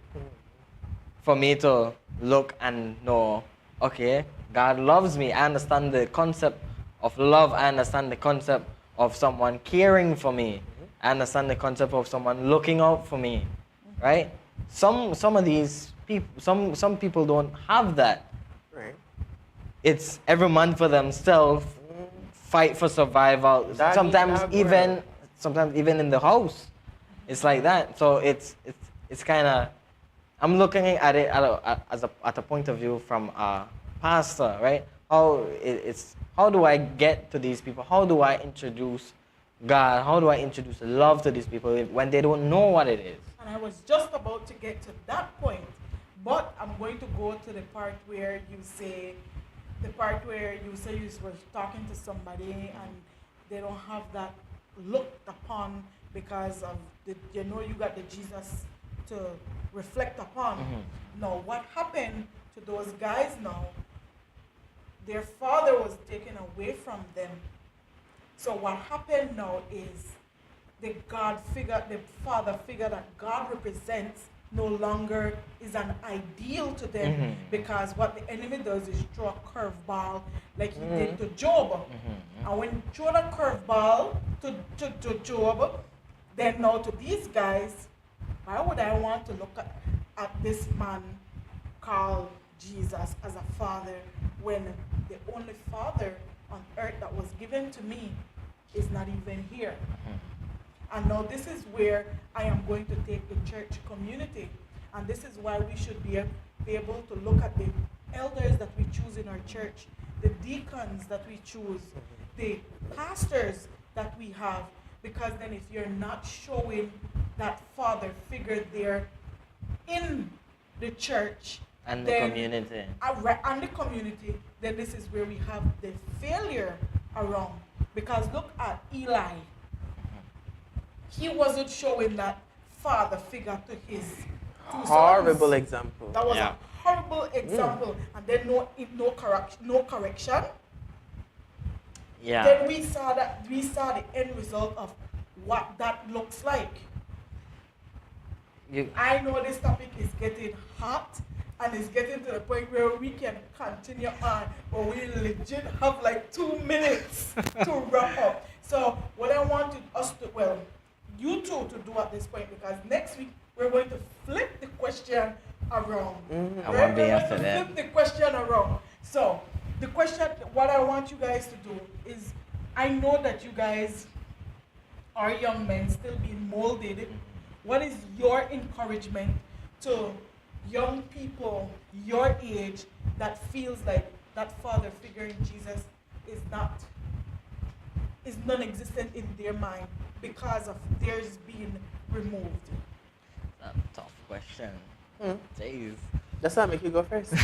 for me to look and know, okay, God loves me. I understand the concept of love. I understand the concept of someone caring for me. I understand the concept of someone looking out for me, right? Some of these people, some people don't have that. Right. It's every man for themselves, fight for survival. That Sometimes is even in the house, it's like that. So it's kind of, I'm looking at it at a point of view from a pastor, right? How do I get to these people? How do I introduce God? How do I introduce love to these people when they don't know what it is? And I was just about to get to that point, but I'm going to go to the part where you say you were talking to somebody and they don't have that looked upon because of you got the Jesus to reflect upon. Now, what happened to those guys now? Their father was taken away from them. So what happened now is the father figure that God represents no longer is an ideal to them, because what the enemy does is throw a curveball like he did to Job. And when he threw a curveball to Job, then now to these guys, why would I want to look at this man called Jesus as a father when the only father on earth that was given to me is not even here? And now this is where I am going to take the church community. And this is why we should be able to look at the elders that we choose in our church, the deacons that we choose, the pastors that we have. Because then if you're not showing that father figure there in the church, And the community. And the community, then this is where we have the failure around. Because look at Eli. He wasn't showing that father figure to his two Horrible sons. example. That was Yeah. a horrible example. And then no correction. Yeah. Then we saw the end result of what that looks like. I know this topic is getting hot and it's getting to the point where we can continue on, but we legit have like 2 minutes to wrap up. So what I wanted us to, well, you two to do at this point, because next week we're going to flip the question around. I won't be after We're going to that. flip the question around. So the question, what I want you guys to do is, I know that you guys are young men still being molded. What is your encouragement to young people your age that feels like that father figure in Jesus is non-existent in their mind because of theirs being removed? That's a tough question. Jeez. That's why I make you go first.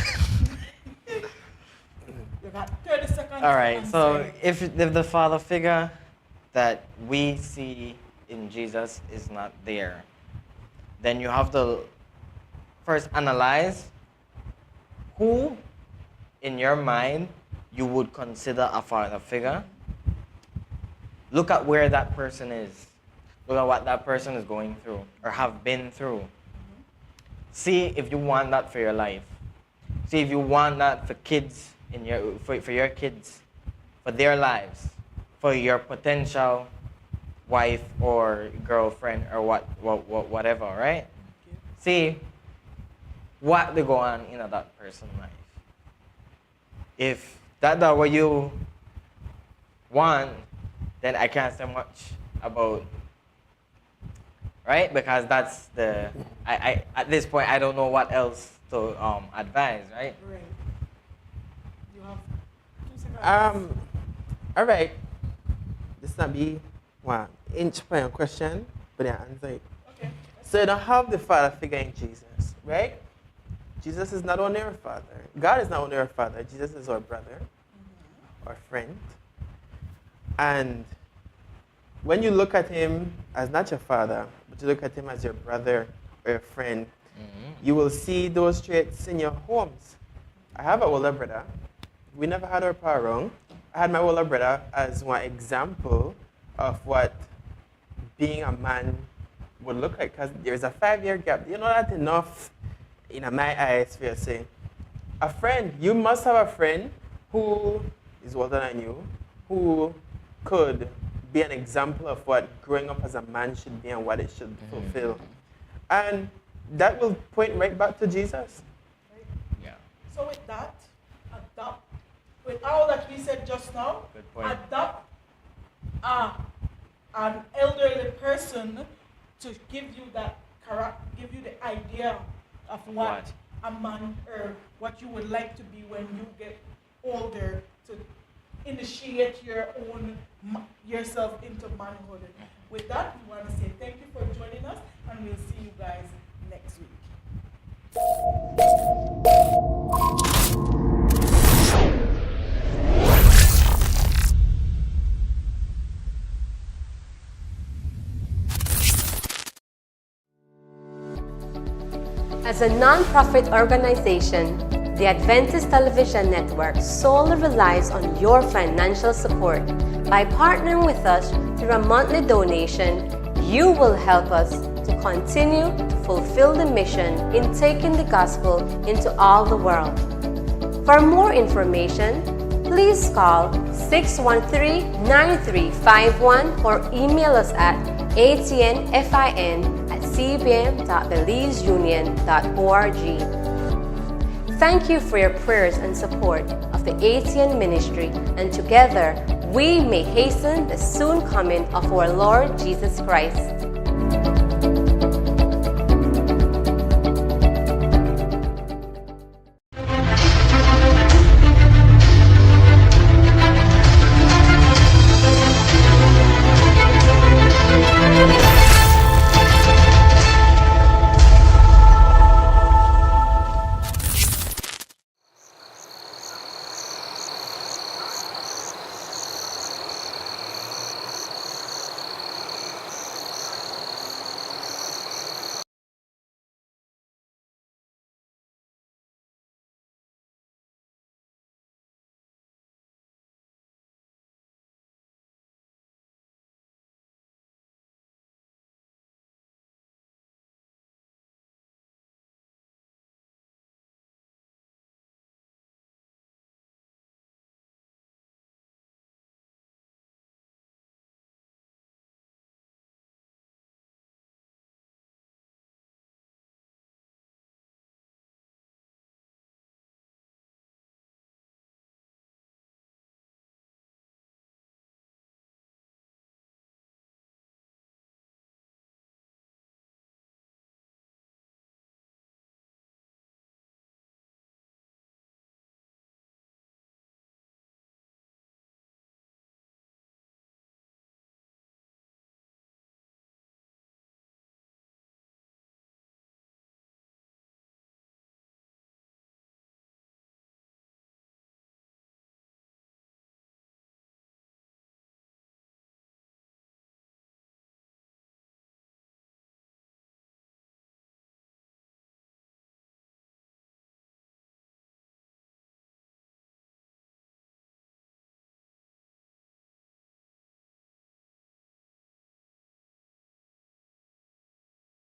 You got 30 seconds. All right, to so answer. if the father figure that we see in Jesus is not there, then you have to first analyze who in your mind you would consider a father figure. Look at where that person is. Look at what that person is going through or have been through. See if you want that for your life. See if you want that for kids for your kids, for their lives, for your potential wife or girlfriend or whatever, right? See what they go on in that person's life. If that's not what you want, then I can't say much about, right? Because that's I at this point I don't know what else to advise, right? Right. You have 2 seconds. All right. This not be one inch for your question, but the answer it. Okay. So you don't have the father figure in Jesus, right? Jesus is not only our father. God is not only our father. Jesus is our brother, our friend. And when you look at him as not your father, but you look at him as your brother or your friend, you will see those traits in your homes. I have an older brother. We never had our power wrong. I had my older brother as one example of what being a man would look like, because there's a 5-year gap. You know that enough in my eyes for you to say, a friend, you must have a friend who is older than you, who could be an example of what growing up as a man should be and what it should fulfill. And that will point right back to Jesus. Yeah. So with that, adopt, with all that we said just now, Good point. adopt an elderly person to give you that character, give you the idea of what a man or what you would like to be when you get older, to initiate yourself into manhood. With that, we want to say thank you for joining us, and we'll see you guys next week. As a non-profit organization, the Adventist Television Network solely relies on your financial support. By partnering with us through a monthly donation, you will help us to continue to fulfill the mission in taking the gospel into all the world. For more information, please call 613-9351 or email us at atnfin@cbm.belizeunion.org. Thank you for your prayers and support of the ATN ministry, and together we may hasten the soon coming of our Lord Jesus Christ.